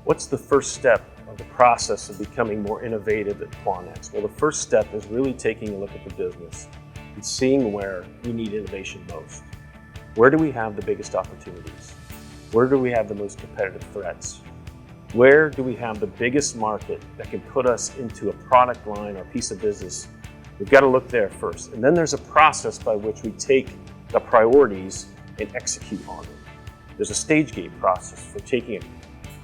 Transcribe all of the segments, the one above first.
What's the first step of the process of becoming more innovative at Quanex? Well, the first step is really taking a look at the business and seeing where we need innovation most. Where do we have the biggest opportunities? Where do we have the most competitive threats? Where do we have the biggest market that can put us into a product line or piece of business? We've got to look there first. And then there's a process by which we take the priorities and execute on them. There's a stage gate process for taking a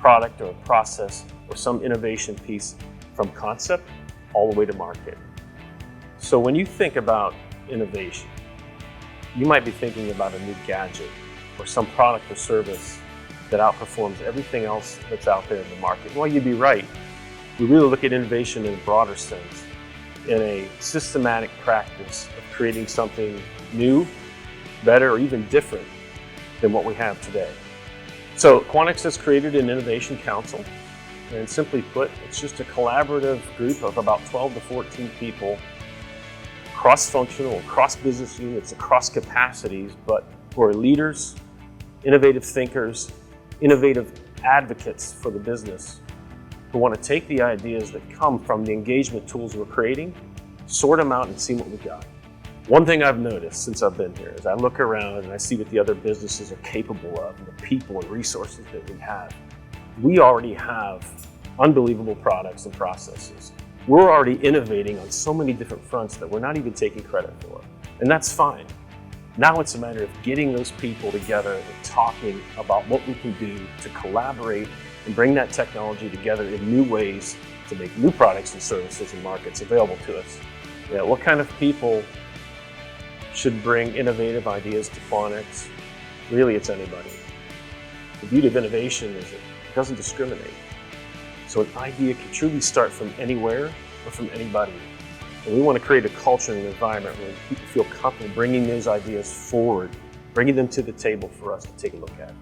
product or a process or some innovation piece from concept all the way to market. So when you think about innovation, you might be thinking about a new gadget or some product or service that outperforms everything else that's out there in the market. Well, you'd be right. We really look at innovation in a broader sense, in a systematic practice of creating something new, better, or even different than what we have today. So Quanex has created an innovation council, and simply put, it's just a collaborative group of about 12 to 14 people, cross-functional, across business units, across capacities, but who are leaders, innovative thinkers, innovative advocates for the business, who want to take the ideas that come from the engagement tools we're creating, sort them out and see what we got. One thing I've noticed since I've been here is I look around and I see what the other businesses are capable of and the people and resources that we have. We already have unbelievable products and processes. We're already innovating on so many different fronts that we're not even taking credit for. And that's fine. Now it's a matter of getting those people together and talking about what we can do to collaborate and bring that technology together in new ways to make new products and services and markets available to us. What kind of people should bring innovative ideas to Quanex? Really, it's anybody. The beauty of innovation is it doesn't discriminate. So an idea can truly start from anywhere or from anybody. And we want to create a culture and an environment where people feel comfortable bringing those ideas forward, bringing them to the table for us to take a look at.